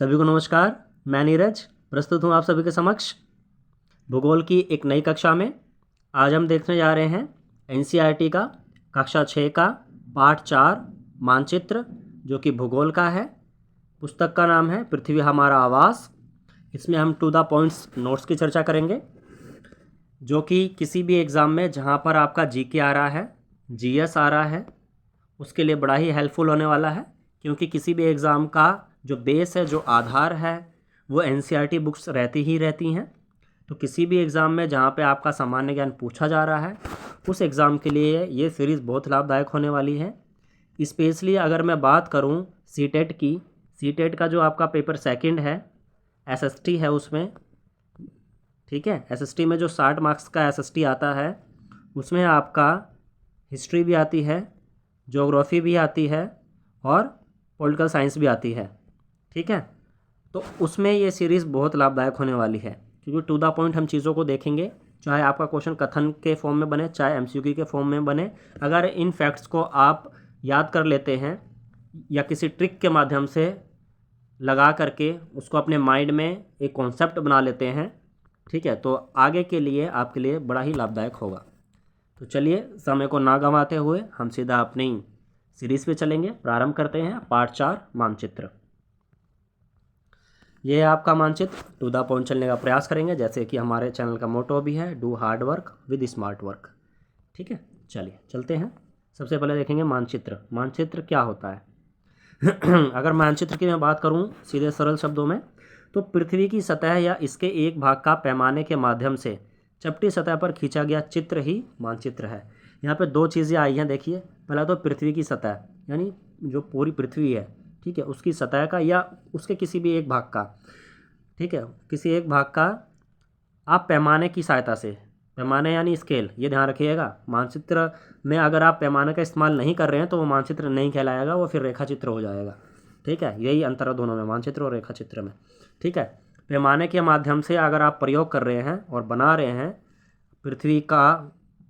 सभी को नमस्कार। मैं नीरज प्रस्तुत हूँ आप सभी के समक्ष भूगोल की एक नई कक्षा में। आज हम देखने जा रहे हैं एनसीईआरटी का कक्षा 6 का पाठ 4 मानचित्र, जो कि भूगोल का है। पुस्तक का नाम है पृथ्वी हमारा आवास। इसमें हम टू द पॉइंट्स नोट्स की चर्चा करेंगे, जो कि किसी भी एग्ज़ाम में जहाँ पर आपका जीके आ रहा है, जीएस आ रहा है, उसके लिए बड़ा ही हेल्पफुल होने वाला है। क्योंकि किसी भी एग्ज़ाम का जो बेस है, जो आधार है, वो एनसीईआरटी बुक्स रहती ही रहती हैं। तो किसी भी एग्ज़ाम में जहाँ पे आपका सामान्य ज्ञान पूछा जा रहा है, उस एग्ज़ाम के लिए ये सीरीज़ बहुत लाभदायक होने वाली है। स्पेशली अगर मैं बात करूँ सीटेट की, सीटेट का जो आपका पेपर सेकंड है, एसएसटी है उसमें, ठीक है। एसएसटी में जो 60 मार्क्स का एसएसटी आता है, उसमें आपका हिस्ट्री भी आती है, ज्योग्राफी भी आती है और पॉलिटिकल साइंस भी आती है, ठीक है। तो उसमें ये सीरीज़ बहुत लाभदायक होने वाली है, क्योंकि टू द पॉइंट हम चीज़ों को देखेंगे। चाहे आपका क्वेश्चन कथन के फॉर्म में बने, चाहे एमसीक्यू के फॉर्म में बने, अगर इन फैक्ट्स को आप याद कर लेते हैं या किसी ट्रिक के माध्यम से लगा करके उसको अपने माइंड में एक कॉन्सेप्ट बना लेते हैं, ठीक है, तो आगे के लिए आपके लिए बड़ा ही लाभदायक होगा। तो चलिए समय को ना गंवाते हुए हम सीधा अपनी सीरीज़ पे चलेंगे। प्रारंभ करते हैं पार्ट 4 मानचित्र। ये है आपका मानचित्र। टू द पॉइंट चलने का प्रयास करेंगे, जैसे कि हमारे चैनल का मोटो भी है, do hard work with smart work, ठीक है। चलिए चलते हैं। सबसे पहले देखेंगे मानचित्र। मानचित्र क्या होता है? अगर मानचित्र की मैं बात करूं सीधे सरल शब्दों में, तो पृथ्वी की सतह या इसके एक भाग का पैमाने के माध्यम से चपटी सतह पर खींचा गया चित्र ही मानचित्र है। यहाँ पे दो चीज़ें आई हैं, देखिए। पहला तो पृथ्वी की सतह, यानी जो पूरी पृथ्वी है, ठीक है, उसकी सतह का या उसके किसी भी एक भाग का, ठीक है, किसी एक भाग का आप पैमाने की सहायता से, पैमाने यानी स्केल, ये ध्यान रखिएगा। मानचित्र में अगर आप पैमाने का इस्तेमाल नहीं कर रहे हैं तो वो मानचित्र नहीं कहलाएगा, वो फिर रेखा चित्र हो जाएगा, ठीक है। यही अंतर है दोनों में, मानचित्र और रेखा चित्र में, ठीक है। पैमाने के माध्यम से अगर आप प्रयोग कर रहे हैं और बना रहे हैं पृथ्वी का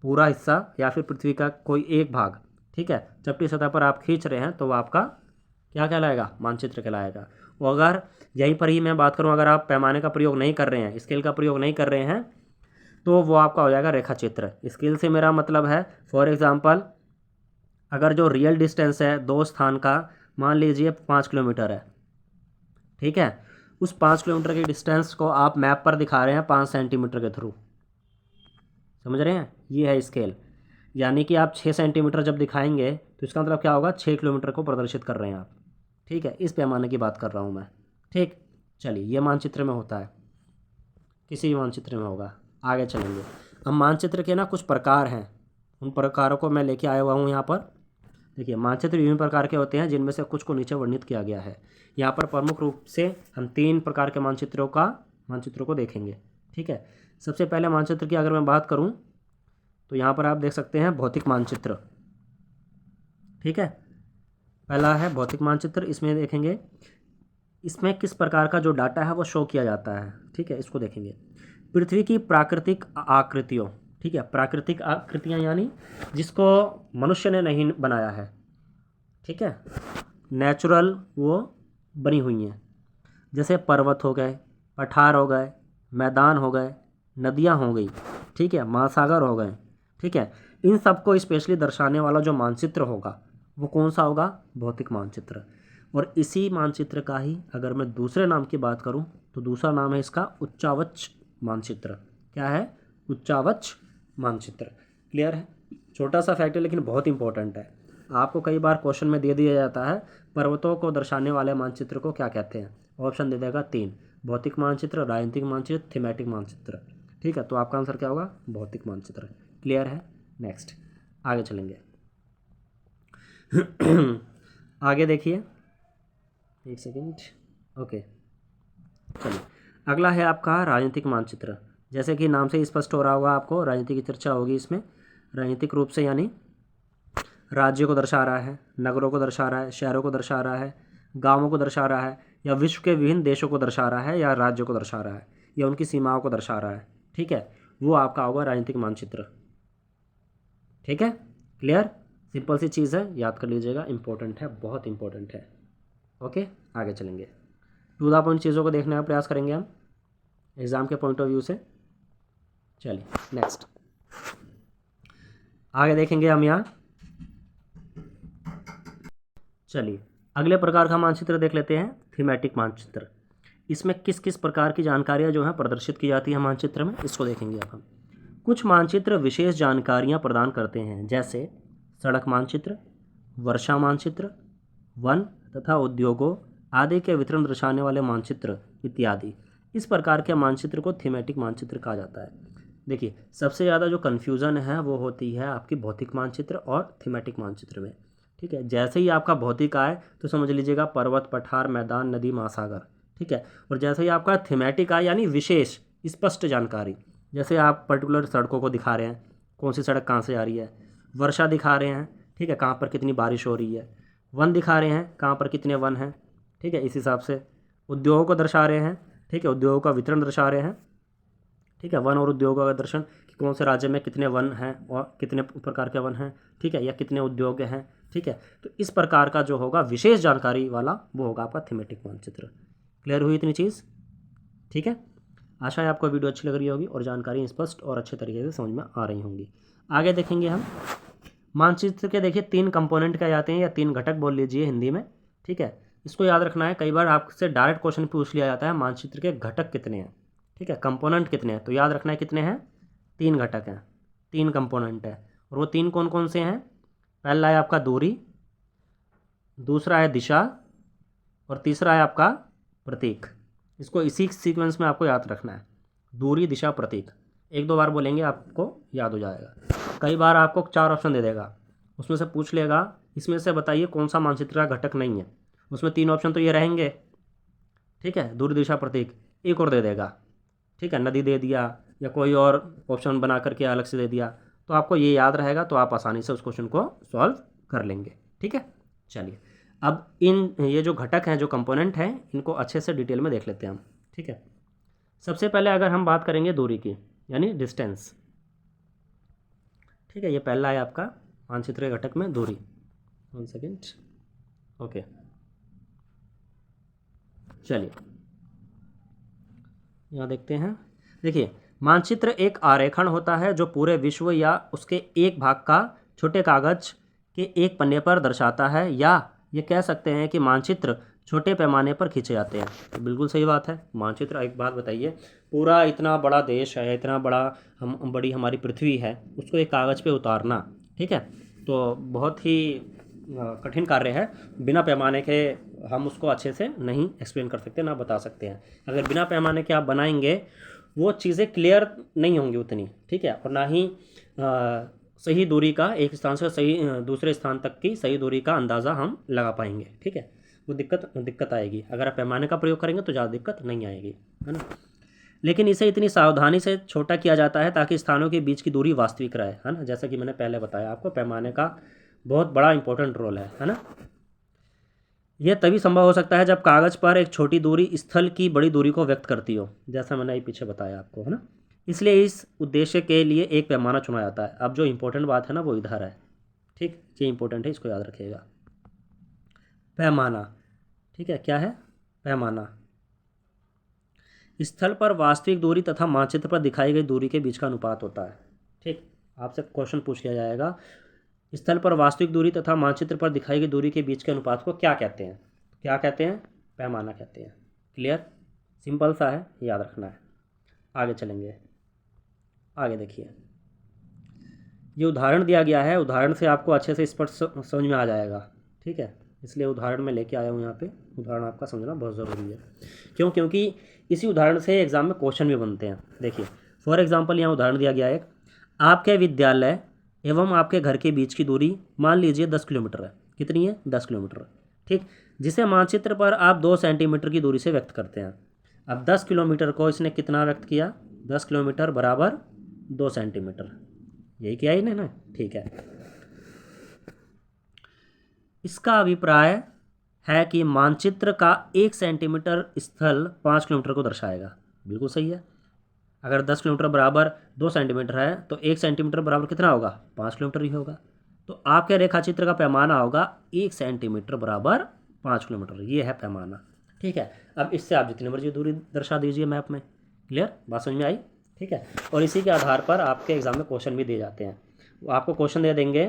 पूरा हिस्सा या फिर पृथ्वी का कोई एक भाग, ठीक है, चपटी सतह पर आप खींच रहे हैं, तो वो आपका क्या कहलाएगा? मानचित्र कहलाएगा। वो अगर यहीं पर ही मैं बात करूं, अगर आप पैमाने का प्रयोग नहीं कर रहे हैं, स्केल का प्रयोग नहीं कर रहे हैं, तो वो आपका हो जाएगा रेखा चित्र। स्केल से मेरा मतलब है, फॉर एग्जांपल, अगर जो रियल डिस्टेंस है दो स्थान का, मान लीजिए 5 किलोमीटर है, ठीक है, उस 5 किलोमीटर की डिस्टेंस को आप मैप पर दिखा रहे हैं 5 सेंटीमीटर के थ्रू, समझ रहे हैं? ये है स्केल। यानी कि आप 6 सेंटीमीटर जब दिखाएंगे तो इसका मतलब क्या होगा? 6 किलोमीटर को प्रदर्शित कर रहे हैं आप, ठीक है। इस पैमाने की बात कर रहा हूँ मैं, ठीक। चलिए, ये मानचित्र में होता है, किसी भी मानचित्र में होगा। आगे चलेंगे। अब मानचित्र के ना कुछ प्रकार हैं, उन प्रकारों को मैं लेके आया हुआ हूँ यहाँ पर। देखिए, मानचित्र विभिन्न प्रकार के होते हैं, जिनमें से कुछ को नीचे वर्णित किया गया है। यहाँ पर प्रमुख रूप से हम 3 प्रकार के मानचित्रों को देखेंगे, ठीक है। सबसे पहले मानचित्र की अगर मैं बात करूँ, तो यहाँ पर आप देख सकते हैं भौतिक मानचित्र, ठीक है। पहला है भौतिक मानचित्र। इसमें देखेंगे इसमें किस प्रकार का जो डाटा है वो शो किया जाता है, ठीक है, इसको देखेंगे। पृथ्वी की प्राकृतिक आकृतियों, ठीक है, प्राकृतिक आकृतियाँ यानी जिसको मनुष्य ने नहीं बनाया है, ठीक है, नेचुरल वो बनी हुई हैं। जैसे पर्वत हो गए, पठार हो गए, मैदान हो गए, नदियाँ हो गई, ठीक है, महासागर हो गए, ठीक है। इन सबको स्पेशली दर्शाने वाला जो मानचित्र होगा वो कौन सा होगा? भौतिक मानचित्र। और इसी मानचित्र का ही अगर मैं दूसरे नाम की बात करूं, तो दूसरा नाम है इसका उच्चावच मानचित्र। क्या है? उच्चावच मानचित्र। क्लियर है? छोटा सा फैक्ट है लेकिन बहुत इंपॉर्टेंट है। आपको कई बार क्वेश्चन में दे दिया जाता है, पर्वतों को दर्शाने वाले मानचित्र को क्या कहते हैं? ऑप्शन दे देगा 3, भौतिक मानचित्र, राजनीतिक मानचित्र, थीमेटिक मानचित्र, ठीक है। तो आपका आंसर क्या होगा? भौतिक मानचित्र। क्लियर है? नेक्स्ट आगे चलेंगे। आगे देखिए, एक सेकेंड, ओके। चलिए, अगला है आपका राजनीतिक मानचित्र। जैसे कि नाम से स्पष्ट हो रहा होगा आपको, राजनीति की चर्चा होगी इसमें। राजनीतिक रूप से यानी राज्यों को दर्शा रहा है, नगरों को दर्शा रहा है, शहरों को दर्शा रहा है, गांवों को दर्शा रहा है, या विश्व के विभिन्न देशों को दर्शा रहा है, या राज्यों को दर्शा रहा है, या उनकी सीमाओं को दर्शा रहा है, ठीक है। वो आपका होगा राजनीतिक मानचित्र, ठीक है। क्लियर? सिंपल सी चीज़ है, याद कर लीजिएगा, इंपॉर्टेंट है, बहुत इंपॉर्टेंट है। ओके, आगे चलेंगे। टू द पॉइंट चीज़ों को देखने का प्रयास करेंगे हम एग्ज़ाम के पॉइंट ऑफ व्यू से। चलिए नेक्स्ट आगे देखेंगे हम यहाँ। चलिए अगले प्रकार का मानचित्र देख लेते हैं, थीमेटिक मानचित्र। इसमें किस किस प्रकार की जानकारियाँ जो हैं प्रदर्शित की जाती है मानचित्र में, इसको देखेंगे अब हम। कुछ मानचित्र विशेष जानकारियाँ प्रदान करते हैं, जैसे सड़क मानचित्र, वर्षा मानचित्र, वन तथा उद्योगों आदि के वितरण दर्शाने वाले मानचित्र इत्यादि। इस प्रकार के मानचित्र को थीमेटिक मानचित्र कहा जाता है। देखिए सबसे ज़्यादा जो कन्फ्यूज़न है वो होती है आपकी भौतिक मानचित्र और थीमेटिक मानचित्र में। ठीक है, जैसे ही आपका भौतिक आए तो समझ लीजिएगा पर्वत, पठार, मैदान, नदी, महासागर। ठीक है, और जैसे ही आपका थीमेटिक आए यानी विशेष स्पष्ट जानकारी, जैसे आप पर्टिकुलर सड़कों को दिखा रहे हैं, कौन सी सड़क कहाँ से आ रही है, वर्षा दिखा रहे हैं, ठीक है, कहाँ पर कितनी बारिश हो रही है, वन दिखा रहे हैं, कहाँ पर कितने वन हैं, ठीक है, इस हिसाब से उद्योगों को दर्शा रहे हैं, ठीक है, उद्योगों का वितरण दर्शा रहे हैं, ठीक है, वन और उद्योगों का दर्शन कि कौन से राज्य में कितने वन हैं और कितने प्रकार के वन हैं, ठीक है, या कितने उद्योग हैं, ठीक है। तो इस प्रकार का जो होगा विशेष जानकारी वाला वो होगा आपका थीमेटिक मानचित्र। क्लियर हुई इतनी चीज़? ठीक है, आशा है आपको वीडियो अच्छी लग रही होगी और जानकारी स्पष्ट और अच्छे तरीके से समझ में आ रही होंगी। आगे देखेंगे हम मानचित्र के। देखिए 3 कंपोनेंट क्या जाते हैं या 3 घटक बोल लीजिए हिंदी में, ठीक है। इसको याद रखना है, कई बार आपसे डायरेक्ट क्वेश्चन पूछ लिया जाता है मानचित्र के घटक कितने हैं, ठीक है, कंपोनेंट कितने हैं, तो याद रखना है कितने हैं, 3 घटक हैं, 3 कंपोनेंट है। और वो 3 कौन कौन से हैं? पहला है आपका दूरी, दूसरा है दिशा और तीसरा है आपका प्रतीक। इसको इसी सीक्वेंस में आपको याद रखना है, दूरी, दिशा, प्रतीक। 1-2 बार बोलेंगे आपको याद हो जाएगा। कई बार आपको 4 ऑप्शन दे देगा, उसमें से पूछ लेगा इसमें से बताइए कौन सा मानचित्र का घटक नहीं है, उसमें 3 ऑप्शन तो ये रहेंगे, ठीक है, दूरी, दिशा, प्रतीक। एक और दे देगा, ठीक है, नदी दे दिया या कोई और ऑप्शन बना करके अलग से दे दिया, तो आपको ये याद रहेगा तो आप आसानी से उस क्वेश्चन को सॉल्व कर लेंगे। ठीक है, चलिए अब ये जो घटक हैं, जो कंपोनेंट हैं, इनको अच्छे से डिटेल में देख लेते हैं हम। ठीक है, सबसे पहले अगर हम बात करेंगे दूरी की यानी डिस्टेंस, ठीक है, ये पहला है आपका मानचित्र के घटक में दूरी। 1 सेकेंड, ओके, चलिए यहाँ देखते हैं। देखिए मानचित्र एक आरेखण होता है जो पूरे विश्व या उसके एक भाग का छोटे कागज के एक पन्ने पर दर्शाता है, या ये कह सकते हैं कि मानचित्र छोटे पैमाने पर खींचे जाते हैं। तो बिल्कुल सही बात है। मानचित्र, एक बात बताइए, पूरा इतना बड़ा देश है, इतना बड़ी हमारी पृथ्वी है, उसको एक कागज़ पे उतारना, ठीक है, तो बहुत ही कठिन कार्य है। बिना पैमाने के हम उसको अच्छे से नहीं एक्सप्लेन कर सकते, ना बता सकते हैं। अगर बिना पैमाने के आप बनाएंगे वो चीज़ें क्लियर नहीं होंगी उतनी, ठीक है, और ना ही सही दूरी का, एक स्थान से सही दूसरे स्थान तक की सही दूरी का अंदाज़ा हम लगा पाएंगे। ठीक है, वो दिक्कत आएगी। अगर आप पैमाने का प्रयोग करेंगे तो ज़्यादा दिक्कत नहीं आएगी, है ना। लेकिन इसे इतनी सावधानी से छोटा किया जाता है ताकि स्थानों के बीच की दूरी वास्तविक रहे, है ना। जैसा कि मैंने पहले बताया आपको, पैमाने का बहुत बड़ा इंपॉर्टेंट रोल है ना। यह तभी संभव हो सकता है जब कागज़ पर एक छोटी दूरी स्थल की बड़ी दूरी को व्यक्त करती हो, जैसा मैंने पीछे बताया आपको, है ना। इसलिए इस उद्देश्य के लिए एक पैमाना चुना जाता है। अब जो इम्पोर्टेंट बात है ना वो इधर है, ठीक, ये इंपॉर्टेंट है, इसको याद रखिएगा। पैमाना, ठीक है, क्या है? पैमाना स्थल पर वास्तविक दूरी तथा मानचित्र पर दिखाई गई दूरी के बीच का अनुपात होता है। ठीक, आपसे क्वेश्चन पूछ लिया जाएगा, स्थल पर वास्तविक दूरी तथा मानचित्र पर दिखाई गई दूरी के बीच के अनुपात को क्या कहते हैं? क्या कहते हैं? पैमाना कहते हैं। क्लियर, सिंपल सा है, याद रखना है। आगे चलेंगे, आगे देखिए, ये उदाहरण दिया गया है, उदाहरण से आपको अच्छे से स्पष्ट समझ में आ जाएगा। ठीक है, इसलिए उदाहरण में लेके आया हूँ यहाँ पे। उदाहरण आपका समझना बहुत ज़रूरी है। क्यों? क्योंकि इसी उदाहरण से एग्ज़ाम में क्वेश्चन भी बनते हैं। देखिए फॉर एग्जांपल यहाँ उदाहरण दिया गया है, आपके विद्यालय एवं आपके घर के बीच की दूरी मान लीजिए 10 किलोमीटर है। कितनी है? 10 किलोमीटर। ठीक, जिसे मानचित्र पर आप 2 सेंटीमीटर की दूरी से व्यक्त करते हैं। अब 10 किलोमीटर को इसने कितना व्यक्त किया? 10 किलोमीटर बराबर 2 सेंटीमीटर, यही किया ही ना। ठीक है, इसका अभिप्राय है कि मानचित्र का 1 सेंटीमीटर स्थल 5 किलोमीटर को दर्शाएगा। बिल्कुल सही है। अगर 10 किलोमीटर बराबर 2 सेंटीमीटर है तो 1 सेंटीमीटर बराबर कितना होगा? 5 किलोमीटर ही होगा। तो आपके रेखाचित्र का पैमाना होगा 1 सेंटीमीटर बराबर 5 किलोमीटर। ये है पैमाना। ठीक है। अब इससे आप जितनी मर्जी दूरी दर्शा दीजिए मैप में। क्लियर, बात समझ में आई? ठीक है। और इसी के आधार पर आपके एग्ज़ाम में क्वेश्चन भी दिए जाते हैं। वो आपको क्वेश्चन दे देंगे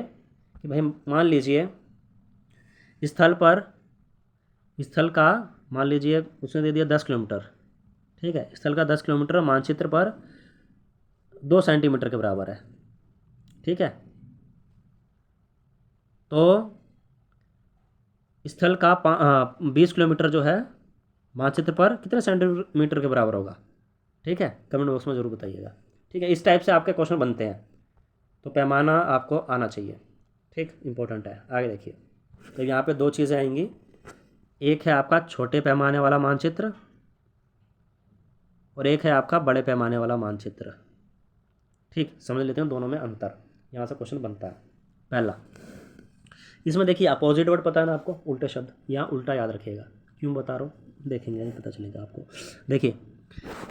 कि भाई मान लीजिए स्थल का मान लीजिए उसने दे दिया 10 किलोमीटर। ठीक है, स्थल का 10 किलोमीटर मानचित्र पर 2 सेंटीमीटर के बराबर है। ठीक है, तो स्थल का 20 किलोमीटर जो है मानचित्र पर कितने सेंटीमीटर के बराबर होगा? ठीक है, कमेंट बॉक्स में ज़रूर बताइएगा। ठीक है, इस टाइप से आपके क्वेश्चन बनते हैं, तो पैमाना आपको आना चाहिए। ठीक, इंपॉर्टेंट है। आगे देखिए, तो यहाँ पे दो चीज़ें आएंगी। एक है आपका छोटे पैमाने वाला मानचित्र और एक है आपका बड़े पैमाने वाला मानचित्र। ठीक, समझ लेते हैं दोनों में अंतर, यहाँ से क्वेश्चन बनता है। पहला, इसमें देखिए अपोजिट वर्ड पता है ना आपको, उल्टे शब्द, यहाँ उल्टा याद रखिएगा। क्यों बता रहा हूँ, देखेंगे नहीं पता चलेगा आपको। देखिए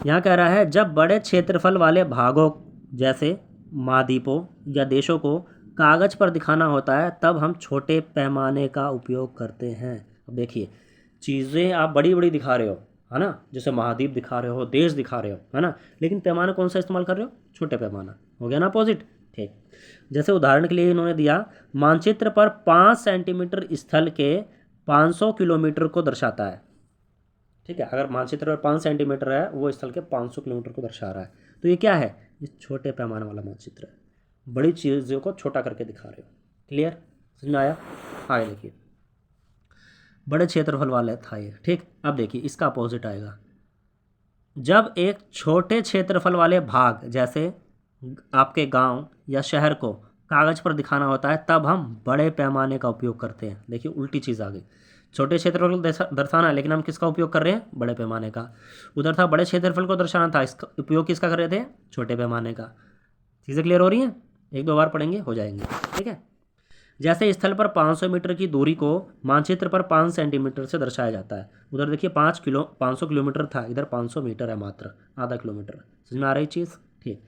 यहाँ कह रहा है जब बड़े क्षेत्रफल वाले भागों जैसे महाद्वीपों या देशों को कागज़ पर दिखाना होता है तब हम छोटे पैमाने का उपयोग करते हैं। अब देखिए चीज़ें आप बड़ी बड़ी दिखा रहे हो, है ना, जैसे महाद्वीप दिखा रहे हो, देश दिखा रहे हो, है ना, लेकिन पैमाना कौन सा इस्तेमाल कर रहे हो? छोटे पैमाना। हो गया ना अपोजिट? ठीक, जैसे उदाहरण के लिए इन्होंने दिया मानचित्र पर 5 सेंटीमीटर स्थल के 500 किलोमीटर को दर्शाता है। ठीक है, अगर मानचित्र पर 5 सेंटीमीटर है, वो स्थल के 500 किलोमीटर को दर्शा रहा है, तो ये क्या है? ये छोटे पैमाने वाला मानचित्र है, बड़ी चीज़ों को छोटा करके दिखा रहे हो। क्लियर, समझ में आया? आगे देखिए, बड़े क्षेत्रफल वाला था ये। ठीक, अब देखिए इसका अपोजिट आएगा। जब एक छोटे क्षेत्रफल वाले भाग जैसे आपके गांव या शहर को कागज़ पर दिखाना होता है तब हम बड़े पैमाने का उपयोग करते हैं। देखिए उल्टी चीज़ आ गई, छोटे क्षेत्रफल को दर्शाना है लेकिन हम किसका उपयोग कर रहे हैं? बड़े पैमाने का। उधर था बड़े क्षेत्रफल को दर्शाना था, इसका उपयोग किसका कर रहे थे? छोटे पैमाने का। चीज़ें क्लियर हो रही हैं? एक दो बार पढ़ेंगे हो जाएंगे। ठीक है, जैसे स्थल पर 500 मीटर की दूरी को मानचित्र पर 5 सेंटीमीटर से दर्शाया जाता है। उधर देखिए 500 किलोमीटर था, इधर 500 मीटर है, मात्र आधा किलोमीटर। समझ में आ रही चीज़? ठीक,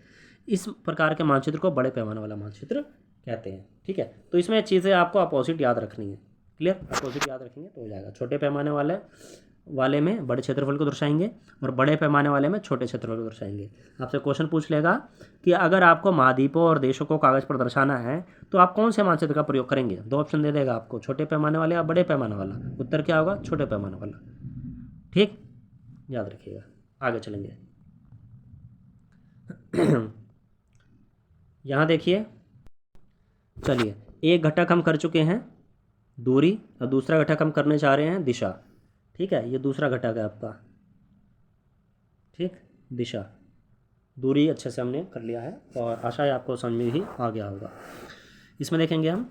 इस प्रकार के मानचित्र को बड़े पैमाने वाला मानचित्र कहते हैं। ठीक है, तो इसमें चीज़ें आपको अपोजिट याद रखनी है। क्लियर, अपोजिट याद रखेंगे तो हो जाएगा। छोटे पैमाने वाले में बड़े क्षेत्रफल को दर्शाएंगे और बड़े पैमाने वाले में छोटे क्षेत्रफल को दर्शाएंगे। आपसे क्वेश्चन पूछ लेगा कि अगर आपको महाद्वीपों और देशों को कागज़ पर दर्शाना है तो आप कौन से मानचित्र का प्रयोग करेंगे? दो ऑप्शन दे देगा आपको, छोटे पैमाने वाले या बड़े पैमाने वाला। उत्तर क्या होगा? छोटे पैमाने वाला। ठीक, याद रखिएगा। आगे चलेंगे। यहाँ देखिए, चलिए एक घटक हम कर चुके हैं दूरी और दूसरा घटक हम करने जा रहे हैं दिशा। ठीक है, ये दूसरा घटक है आपका। ठीक, दिशा, दूरी अच्छे से हमने कर लिया है और आशा है आपको समझ में ही आ गया होगा। इसमें देखेंगे हम,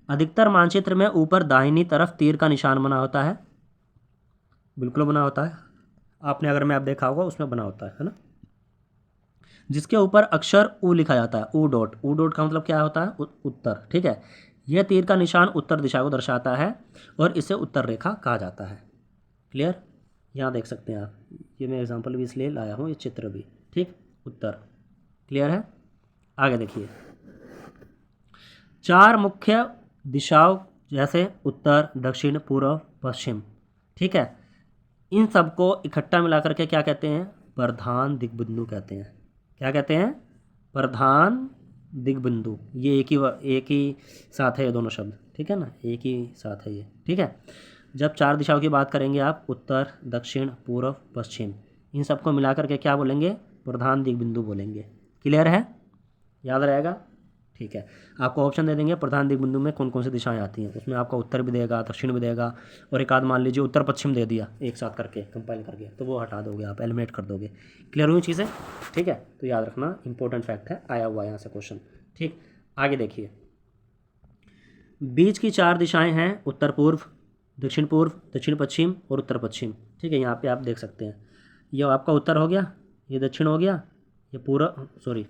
अधिकतर मानचित्र में ऊपर दाहिनी तरफ तीर का निशान बना होता है। बिल्कुल बना होता है, आपने अगर मैप देखा होगा उसमें बना होता है ना, जिसके ऊपर अक्षर ऊ लिखा जाता है। ऊ डॉट, ऊ डॉट का मतलब क्या होता है? उत्तर। ठीक है, यह तीर का निशान उत्तर दिशा को दर्शाता है और इसे उत्तर रेखा कहा जाता है। क्लियर, यहाँ देख सकते हैं आप, ये मैं एग्जांपल भी इसलिए लाया हूँ, ये चित्र भी। ठीक, उत्तर। क्लियर है? आगे देखिए, 4 मुख्य दिशाओं जैसे उत्तर, दक्षिण, पूर्व, पश्चिम। ठीक है, इन सबको इकट्ठा मिला करके क्या कहते हैं? प्रधान दिग्बिंदु कहते हैं। क्या कहते हैं? प्रधान दिग्बिंदु। ये एक ही साथ है ये दोनों शब्द। ठीक है ना, एक ही साथ है ये। ठीक है, जब 4 दिशाओं की बात करेंगे आप, उत्तर, दक्षिण, पूर्व, पश्चिम, इन सबको मिला करके क्या बोलेंगे? प्रधान दिग्बिंदु बोलेंगे। क्लियर है? याद रहेगा? ठीक है, आपको ऑप्शन दे देंगे प्रधान दिग्बिंदु में कौन कौन सी दिशाएं आती हैं। उसमें आपका उत्तर भी देगा, दक्षिण भी देगा और एक आध मान लीजिए उत्तर पश्चिम दे दिया एक साथ करके कंपाइल करके, तो वो हटा दोगे आप, एलिमिनेट कर दोगे। क्लियर हुई चीज़ें? ठीक है, तो याद रखना, इंपॉर्टेंट फैक्ट है, आया हुआ यहाँ से क्वेश्चन। ठीक, आगे देखिए, बीच की 4 दिशाएँ हैं उत्तर पूर्व, दक्षिण पूर्व, दक्षिण पश्चिम और उत्तर पश्चिम। ठीक है, यहाँ पे आप देख सकते हैं, ये आपका उत्तर हो गया, ये दक्षिण हो गया, ये पूर्व, सॉरी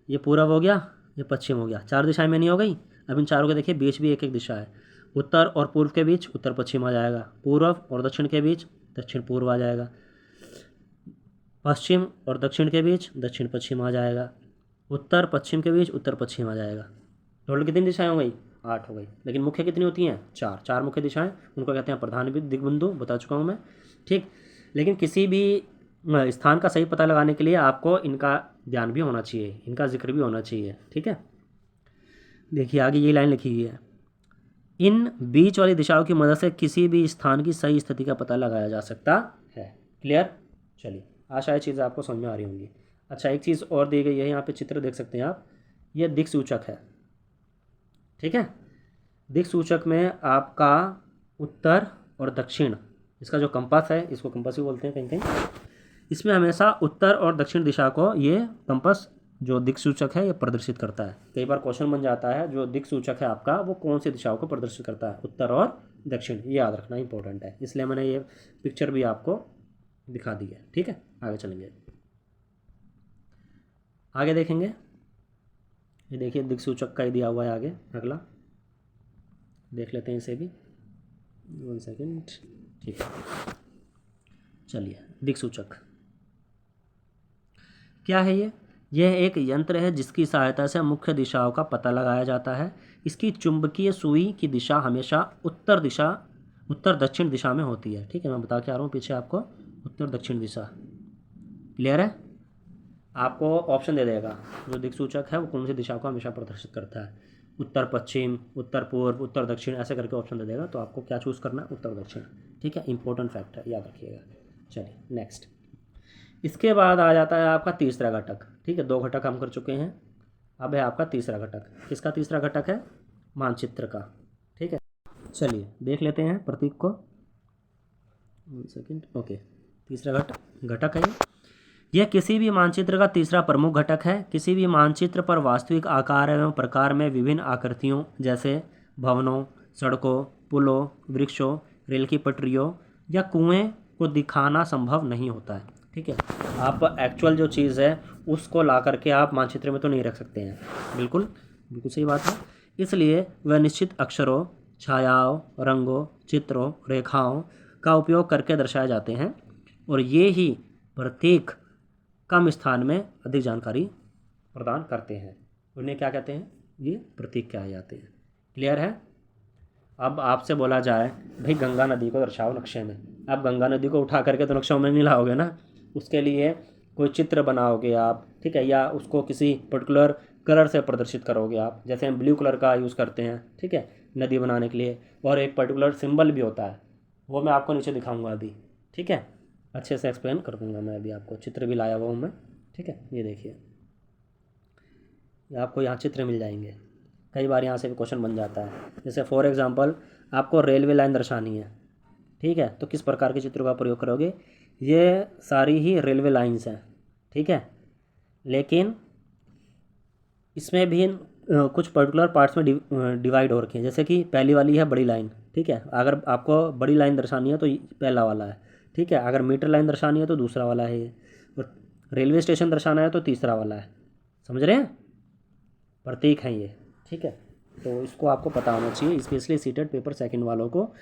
ये पूर्व हो गया, ये पश्चिम हो गया। 4 दिशाएं में नहीं हो गई। अब इन चारों के देखिए बीच भी एक एक दिशा है। उत्तर और पूर्व के बीच उत्तर पश्चिम आ जाएगा, पूर्व और दक्षिण के बीच दक्षिण पूर्व आ जाएगा, पश्चिम और दक्षिण के बीच दक्षिण पश्चिम आ जाएगा, उत्तर पश्चिम के बीच उत्तर पश्चिम आ जाएगा। टोटल कितनी दिशाएं हो गई? 8 हो गई, लेकिन मुख्य कितनी होती हैं? 4। 4 मुख्य दिशाएं, उनको कहते हैं प्रधान दिग्बिंदु, बता चुका हूँ मैं। ठीक, लेकिन किसी भी स्थान का सही पता लगाने के लिए आपको इनका ज्ञान भी होना चाहिए, इनका जिक्र भी होना चाहिए। ठीक है, देखिए आगे ये लाइन लिखी हुई है, इन बीच वाली दिशाओं की मदद से किसी भी स्थान की सही स्थिति का पता लगाया जा सकता है। क्लियर? चलिए, आशा है चीज़ें आपको समझ में आ रही होंगी। अच्छा, एक चीज़ और दी गई है, यहाँ पे चित्र देख सकते हैं आप, ये दिक्सूचक है। ठीक है, दिक्सूचक में आपका उत्तर और दक्षिण, इसका जो कंपास है, इसको कंपास भी बोलते हैं कहीं कहीं, इसमें हमेशा उत्तर और दक्षिण दिशा को ये कंपास जो दिक्सूचक है ये प्रदर्शित करता है। कई बार क्वेश्चन बन जाता है, जो दिक्सूचक है आपका वो कौन सी दिशाओं को प्रदर्शित करता है? उत्तर और दक्षिण। ये याद रखना इंपॉर्टेंट है, इसलिए मैंने ये पिक्चर भी आपको दिखा दी है। ठीक है, आगे चलेंगे, आगे देखेंगे। ये देखिए दिक्सूचक का ही दिया हुआ है आगे, अगला देख लेते हैं इसे भी, 1 सेकेंड। ठीक है, चलिए, दिक्सूचक क्या है? यह एक यंत्र है जिसकी सहायता से मुख्य दिशाओं का पता लगाया जाता है। इसकी चुंबकीय सुई की दिशा हमेशा उत्तर दक्षिण दिशा में होती है। ठीक है, मैं बता के आ रहा हूँ पीछे आपको, उत्तर दक्षिण दिशा। क्लियर है? आपको ऑप्शन दे देगा, जो दिक्सूचक है वो कौन सी दिशा को हमेशा प्रदर्शित करता है, उत्तर पश्चिम, उत्तर पूर्व, उत्तर दक्षिण, ऐसे करके ऑप्शन दे देगा। तो आपको क्या चूज़ करना है? उत्तर दक्षिण। ठीक है, इंपॉर्टेंट फैक्ट है, याद रखिएगा। चलिए नेक्स्ट, इसके बाद आ जाता है आपका तीसरा घटक। ठीक है, 2 घटक हम कर चुके हैं, अब है आपका तीसरा घटक। किसका तीसरा घटक है? मानचित्र का। ठीक है, चलिए देख लेते हैं प्रतीक को, 1 सेकेंड। ओके, तीसरा घटक है यह किसी भी मानचित्र का तीसरा प्रमुख घटक है। किसी भी मानचित्र पर वास्तविक आकार एवं प्रकार में विभिन्न आकृतियों जैसे भवनों, सड़कों, पुलों, वृक्षों, रेल की पटरियों या कुएं को दिखाना संभव नहीं होता है। ठीक है, आप एक्चुअल जो चीज़ है उसको ला करके आप मानचित्र में तो नहीं रख सकते हैं। बिल्कुल बिल्कुल सही बात है। इसलिए वह निश्चित अक्षरों, छायाओं, रंगों, चित्रों, रेखाओं का उपयोग करके दर्शाए जाते हैं और ये ही प्रतीक कम स्थान में अधिक जानकारी प्रदान करते हैं। उन्हें क्या कहते हैं? ये प्रतीक कहे जाते हैं। क्लियर है? अब आपसे बोला जाए भाई गंगा नदी को दर्शाओ नक्शे में, आप गंगा नदी को उठा करके तो नक्शों में नहीं लाओगे ना, उसके लिए कोई चित्र बनाओगे आप। ठीक है, या उसको किसी पर्टिकुलर कलर से प्रदर्शित करोगे आप, जैसे हम ब्लू कलर का यूज़ करते हैं। ठीक है, नदी बनाने के लिए, और एक पर्टिकुलर सिंबल भी होता है, वो मैं आपको नीचे दिखाऊंगा अभी। ठीक है, अच्छे से एक्सप्लेन कर दूंगा मैं अभी आपको, चित्र भी लाया हुआ हूँ मैं। ठीक है, ये देखिए, आपको यहाँ चित्र मिल जाएंगे। कई बार यहाँ से भी क्वेश्चन बन जाता है, जैसे फॉर एग्जांपल आपको रेलवे लाइन दर्शानी है। ठीक है, तो किस प्रकार के चित्रों का प्रयोग करोगे? ये सारी ही रेलवे लाइंस हैं। ठीक है, लेकिन इसमें भी कुछ पर्टिकुलर पार्ट्स में डिवाइड हो रखे हैं। जैसे कि पहली वाली है बड़ी लाइन। ठीक है, अगर आपको बड़ी लाइन दर्शानी है तो पहला वाला है। ठीक है, अगर मीटर लाइन दर्शानी है तो दूसरा वाला है ये, और रेलवे स्टेशन दर्शाना है तो तीसरा वाला है। समझ रहे हैं? प्रतीक हैं ये। ठीक है, तो इसको आपको पता होना चाहिए, स्पेशली सीटेड पेपर सेकंड वालों को,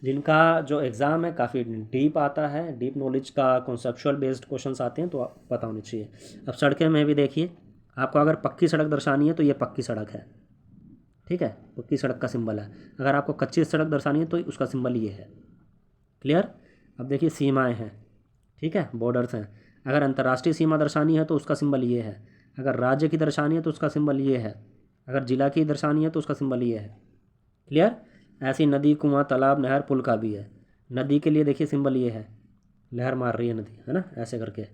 जिनका जो एग्ज़ाम है काफ़ी डीप आता है, डीप नॉलेज का कॉन्सेप्चुअल बेस्ड क्वेश्चंस आते हैं, तो पता होने चाहिए। अब सड़कें में भी देखिए, आपको अगर पक्की सड़क दर्शानी है तो ये पक्की सड़क है। ठीक है, पक्की सड़क का सिंबल है। अगर आपको कच्ची सड़क दर्शानी है तो उसका सिंबल ये है। क्लियर? अब देखिए सीमाएँ हैं। ठीक है, बॉर्डर्स हैं। अगर अंतर्राष्ट्रीय सीमा दर्शानी है तो उसका सिंबल ये है। अगर राज्य की दर्शानी है तो उसका सिंबल ये है। अगर जिला की दर्शानी है तो उसका सिंबल ये है। क्लियर? ऐसी नदी, कुआं, तालाब, नहर, पुल का भी है। नदी के लिए देखिए सिंबल ये है, लहर मार रही है नदी, है ना, ऐसे करके।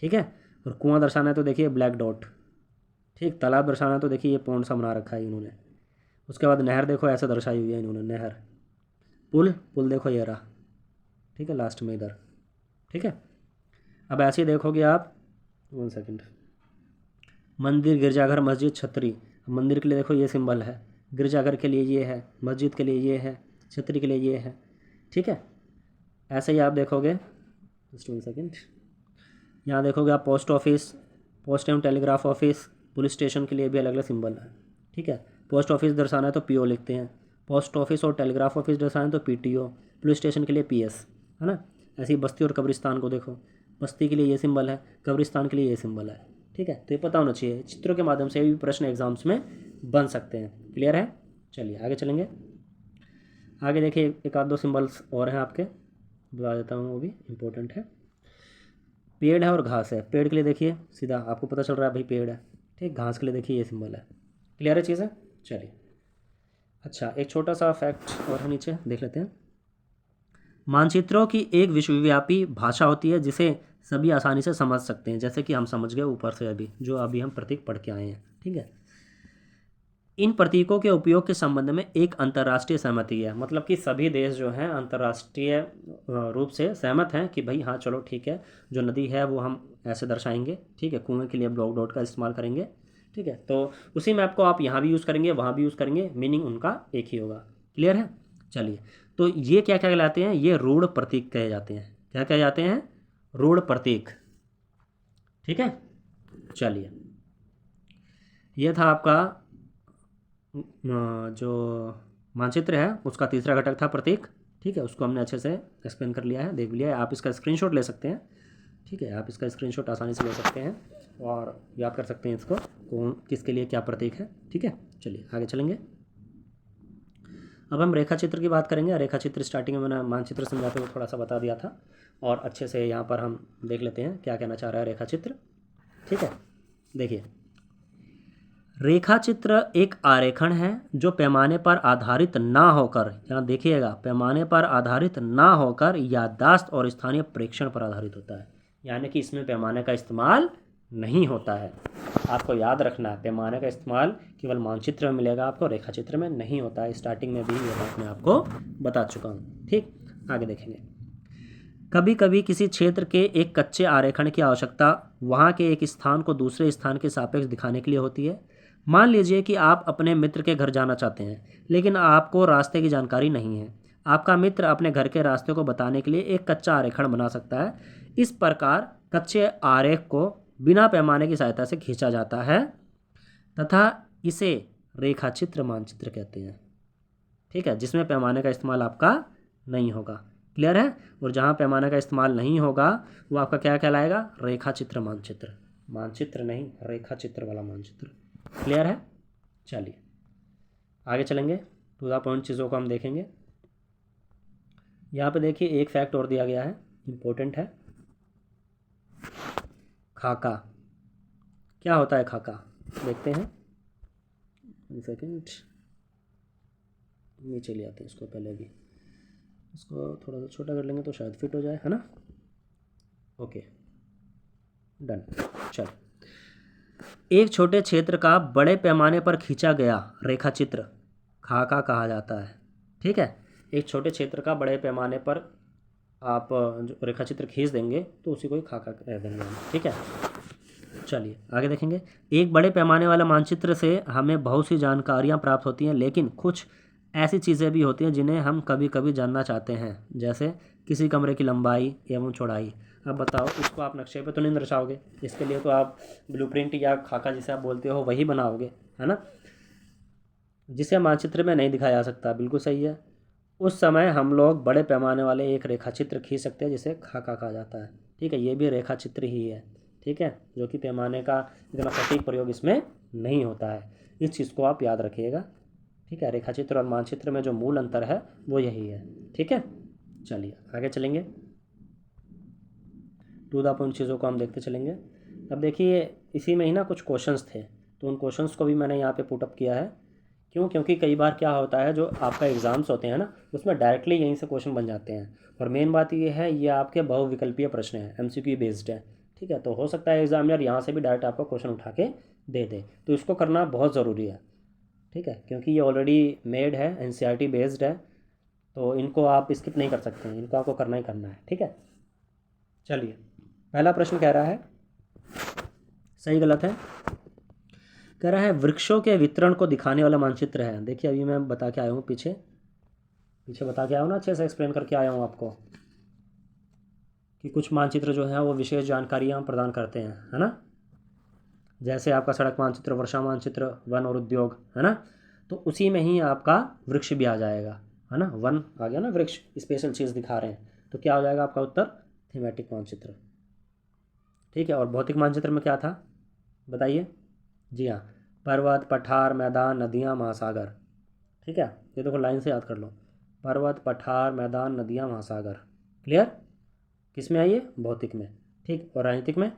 ठीक है, और कुआं दर्शाना है तो देखिए ब्लैक डॉट। ठीक, तालाब दर्शाना है तो देखिए ये पौंड सा बना रखा है इन्होंने। उसके बाद नहर देखो ऐसे दर्शाई हुई है इन्होंने, नहर। पुल देखो ये रहा। ठीक है, लास्ट में इधर। ठीक है, अब ऐसे ही देखोगे आप, 1 सेकेंड, मंदिर, गिरजाघर, मस्जिद, छतरी। मंदिर के लिए देखो ये सिंबल है, गिरजाघर के लिए ये है, मस्जिद के लिए ये है, छतरी के लिए ये है। ठीक है, ऐसे ही आप देखोगे, जस्ट 1 सेकेंड, यहाँ देखोगे आप पोस्ट ऑफिस, पोस्ट एवं टेलीग्राफ ऑफिस, पुलिस स्टेशन के लिए भी अलग अलग सिंबल है। ठीक है, पोस्ट ऑफिस दर्शाना है तो पीओ लिखते हैं, पोस्ट ऑफिस और टेलीग्राफ ऑफिस दर्शाना है तो पीटीओ, पुलिस स्टेशन के लिए पीएस, है ना। ऐसे ही बस्ती और कब्रिस्तान को देखो, बस्ती के लिए ये सिंबल है, कब्रिस्तान के लिए ये सिंबल है। ठीक है, तो ये पता होना चाहिए। चित्रों के माध्यम से भी प्रश्न एग्जाम्स में बन सकते हैं। क्लियर है? चलिए आगे चलेंगे। आगे देखिए एक आध दो सिंबल्स और हैं आपके, बता देता हूँ, वो भी इम्पोर्टेंट है। पेड़ है और घास है। पेड़ के लिए देखिए सीधा आपको पता चल रहा है भाई पेड़ है, ठीक। घास के लिए देखिए ये सिंबल है। क्लियर है चीज़ है। चलिए अच्छा, एक छोटा सा फैक्ट और है नीचे, देख लेते हैं। मानचित्रों की एक विश्वव्यापी भाषा होती है जिसे सभी आसानी से समझ सकते हैं, जैसे कि हम समझ गए ऊपर से अभी जो अभी हम प्रतीक पढ़ के आए हैं, ठीक है। इन प्रतीकों के उपयोग के संबंध में एक अंतर्राष्ट्रीय सहमति है, मतलब कि सभी देश जो हैं अंतर्राष्ट्रीय रूप से सहमत हैं कि भाई हाँ चलो ठीक है, जो नदी है वो हम ऐसे दर्शाएंगे, ठीक है। कुएं के लिए ब्लॉक डॉट का इस्तेमाल करेंगे, ठीक है। तो उसी मैप को आप यहाँ भी यूज़ करेंगे, वहाँ भी यूज़ करेंगे, मीनिंग उनका एक ही होगा। क्लियर है। चलिए, तो ये क्या क्या कहलाते हैं, ये रूढ़ प्रतीक कहे जाते हैं। क्या कहे जाते हैं, रूढ़ प्रतीक, ठीक है। चलिए, ये था आपका जो मानचित्र है उसका तीसरा घटक था प्रतीक, ठीक है। उसको हमने अच्छे से एक्सप्लेन कर लिया है, देख लिया है। आप इसका स्क्रीनशॉट ले सकते हैं, ठीक है। आप इसका स्क्रीनशॉट आसानी से ले सकते हैं और याद कर सकते हैं इसको, कौन किसके लिए क्या प्रतीक है, ठीक है। चलिए आगे चलेंगे। अब हम रेखा चित्र की बात करेंगे। रेखा चित्र स्टार्टिंग में मैंने मानचित्र समझाते हुए थोड़ा सा बता दिया था, और अच्छे से यहाँ पर हम देख लेते हैं क्या कहना चाह रहा है रेखा चित्र, ठीक है। देखिए, रेखा चित्र एक आरेखण है जो पैमाने पर आधारित ना होकर, यहाँ देखिएगा, पैमाने पर आधारित ना होकर याददाश्त और स्थानीय प्रेक्षण पर आधारित होता है। यानी कि इसमें पैमाने का इस्तेमाल नहीं होता है। आपको याद रखना है, पैमाने का इस्तेमाल केवल मानचित्र में मिलेगा आपको, रेखा चित्र में नहीं होता है। स्टार्टिंग में भी ये बात मैं आपको बता चुका हूँ, ठीक। आगे देखेंगे। कभी कभी किसी क्षेत्र के एक कच्चे आरेखण की आवश्यकता वहाँ के एक स्थान को दूसरे स्थान के सापेक्ष दिखाने के लिए होती है। मान लीजिए कि आप अपने मित्र के घर जाना चाहते हैं, लेकिन आपको रास्ते की जानकारी नहीं है। आपका मित्र अपने घर के रास्ते को बताने के लिए एक कच्चा आरेखण बना सकता है। इस प्रकार कच्चे आरेख को बिना पैमाने की सहायता से खींचा जाता है तथा इसे रेखाचित्र मानचित्र कहते हैं, ठीक है, जिसमें पैमाने का इस्तेमाल आपका नहीं होगा। क्लियर है। और जहाँ पैमाने का इस्तेमाल नहीं होगा वो आपका क्या कहलाएगा, रेखा चित्र मानचित्र। मानचित्र नहीं, रेखा चित्र वाला मानचित्र। क्लियर है। चलिए आगे चलेंगे, टू द पॉइंट चीज़ों को हम देखेंगे। यहाँ पे देखिए एक फैक्ट और दिया गया है, इम्पोर्टेंट है। खाका, क्या होता है खाका, देखते हैं। 1 सेकेंड, नीचे ले आते हैं इसको, पहले भी इसको थोड़ा सा छोटा कर लेंगे तो शायद फिट हो जाए, है ना। Okay done. चल, एक छोटे क्षेत्र का बड़े पैमाने पर खींचा गया रेखा चित्र खाका कहा जाता है, ठीक है। एक छोटे क्षेत्र का बड़े पैमाने पर आप जो रेखा चित्र खींच देंगे तो उसी को ही खाका कह देंगे हम, ठीक है। चलिए आगे देखेंगे। एक बड़े पैमाने वाले मानचित्र से हमें बहुत सी जानकारियाँ प्राप्त होती हैं, लेकिन कुछ ऐसी चीज़ें भी होती हैं जिन्हें हम कभी कभी जानना चाहते हैं, जैसे किसी कमरे की लंबाई एवं चौड़ाई। अब बताओ, इसको आप नक्शे पे तो नहीं दर्शाओगे, इसके लिए तो आप ब्लूप्रिंट या खाका जिसे आप बोलते हो वही बनाओगे, है ना, जिसे मानचित्र में नहीं दिखाया जा सकता। बिल्कुल सही है। उस समय हम लोग बड़े पैमाने वाले एक रेखा चित्र खींच सकते हैं जिसे खाका कहा जाता है, ठीक है। ये भी रेखा चित्र ही है, ठीक है, जो कि पैमाने का इतना सटीक प्रयोग इसमें नहीं होता है। इस चीज़ को आप याद रखिएगा, ठीक है। रेखा चित्र और मानचित्र में जो मूल अंतर है वो यही है, ठीक है। चलिए आगे चलेंगे, टू द पॉइंट चीज़ों को हम देखते चलेंगे। अब देखिए इसी में ही ना कुछ क्वेश्चंस थे, तो उन क्वेश्चंस को भी मैंने यहाँ पे पुटअप किया है। क्यों, क्योंकि कई बार क्या होता है, जो आपका एग्ज़ाम्स होते हैं ना उसमें डायरेक्टली यहीं से क्वेश्चन बन जाते हैं। और मेन बात ये है, ये आपके बहुविकल्पीय प्रश्न हैं, MCQ बेस्ड है, ठीक है। तो हो सकता है एग्जामिनर यहाँ से भी डायरेक्ट आपको क्वेश्चन उठा के दे दे, तो इसको करना बहुत ज़रूरी है, ठीक है, क्योंकि ये ऑलरेडी मेड है, NCERT बेस्ड है, तो इनको आप स्किप नहीं कर सकते हैं, इनको आपको करना ही करना है, ठीक है। चलिए पहला प्रश्न कह रहा है, सही गलत है, कह रहा है वृक्षों के वितरण को दिखाने वाला मानचित्र है। देखिए अभी मैं बता के आया हूँ, पीछे बता के आया हूँ ना, अच्छे से एक्सप्लेन करके आया हूँ आपको कि कुछ मानचित्र जो है वो विशेष जानकारियाँ प्रदान करते हैं, है ना। जैसे आपका सड़क मानचित्र, वर्षा मानचित्र, वन और उद्योग, है ना। तो उसी में ही आपका वृक्ष भी आ जाएगा, है ना। वन आ गया ना, वृक्ष स्पेशल चीज़ दिखा रहे हैं, तो क्या हो जाएगा आपका उत्तर, थीमेटिक मानचित्र, ठीक है। और भौतिक मानचित्र में क्या था बताइए। जी हाँ, पर्वत, पठार, मैदान, नदियाँ, महासागर, ठीक है, ये देखो लाइन से याद कर लो, पर्वत, पठार, मैदान, नदियाँ, महासागर। क्लियर? किस में आइए? भौतिक में। ठीक, और राजनीतिक में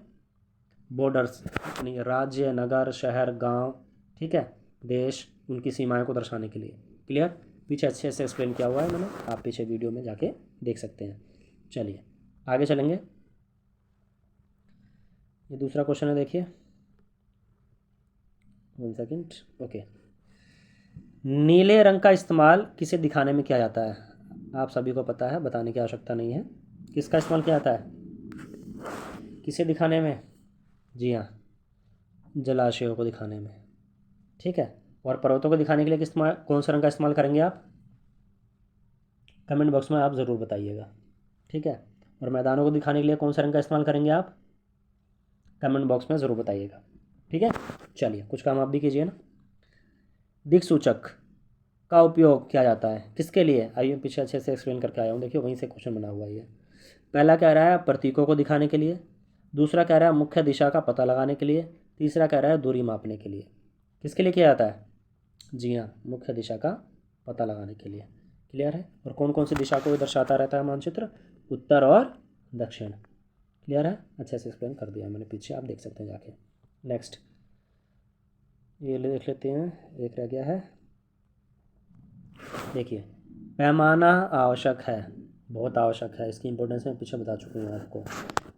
बॉर्डर्स, यानी राज्य, नगर, शहर, गांव, ठीक है, देश, उनकी सीमाएं को दर्शाने के लिए। क्लियर? पीछे अच्छे से एक्सप्लेन किया हुआ है मैंने, आप पीछे वीडियो में जाके देख सकते हैं। चलिए आगे चलेंगे। ये दूसरा क्वेश्चन है, देखिए 1 सेकेंड। ओके, नीले रंग का इस्तेमाल किसे दिखाने में किया जाता है? आप सभी को पता है, बताने की आवश्यकता नहीं है। किसका इस्तेमाल किया जाता है किसे दिखाने में? जी हाँ, जलाशयों को दिखाने में। ठीक है, और पर्वतों को दिखाने के लिए कौन सा रंग का इस्तेमाल करेंगे आप? कमेंट बॉक्स में आप ज़रूर बताइएगा। ठीक है, और मैदानों को दिखाने के लिए कौन सा रंग का इस्तेमाल करेंगे आप? कमेंट बॉक्स में ज़रूर बताइएगा। ठीक है, चलिए कुछ काम आप भी कीजिए ना। दिक्सूचक का उपयोग किया जाता है किसके लिए? आइए पीछे अच्छे से एक्सप्लेन करके आया हूँ, देखिए वहीं से क्वेश्चन बना हुआ है ये। पहला कह रहा है प्रतीकों को दिखाने के लिए, दूसरा कह रहा है मुख्य दिशा का पता लगाने के लिए, तीसरा कह रहा है दूरी मापने के लिए। किसके लिए किया जाता है? जी हाँ, मुख्य दिशा का पता लगाने के लिए। क्लियर है? और कौन कौन सी दिशा को दर्शाता रहता है मानचित्र? उत्तर और दक्षिण। क्लियर है? अच्छे से एक्सप्लेन कर दिया मैंने पीछे, आप देख सकते हैं जाके। नेक्स्ट ये देख लेते हैं, एक रह गया है। देखिए, पैमाना आवश्यक है, बहुत आवश्यक है, इसकी इंपॉर्टेंस मैं पीछे बता चुकी हूँ आपको।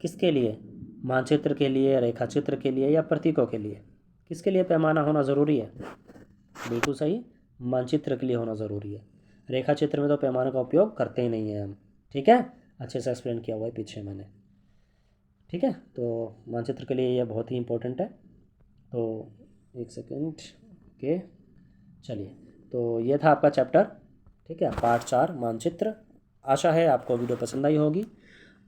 किसके लिए? मानचित्र के लिए, रेखा चित्र के लिए, या प्रतीकों के लिए? किसके लिए पैमाना होना ज़रूरी है? बिल्कुल सही, मानचित्र के लिए होना ज़रूरी है। रेखा चित्र में तो पैमाने का उपयोग करते ही नहीं है हम। ठीक है, अच्छे से एक्सप्लेन किया हुआ है पीछे मैंने। ठीक है, तो मानचित्र के लिए यह बहुत ही इम्पोर्टेंट है। तो 1 सेकेंड। ओके, चलिए, तो ये था आपका चैप्टर। ठीक है, पार्ट 4 मानचित्र। आशा है आपको वीडियो पसंद आई होगी।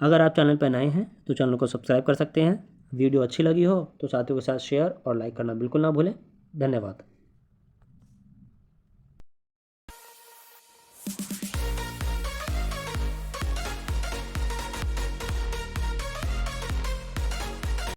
अगर आप चैनल पर नए हैं तो चैनल को सब्सक्राइब कर सकते हैं। वीडियो अच्छी लगी हो तो साथियों के साथ शेयर और लाइक करना बिल्कुल ना भूलें। धन्यवाद।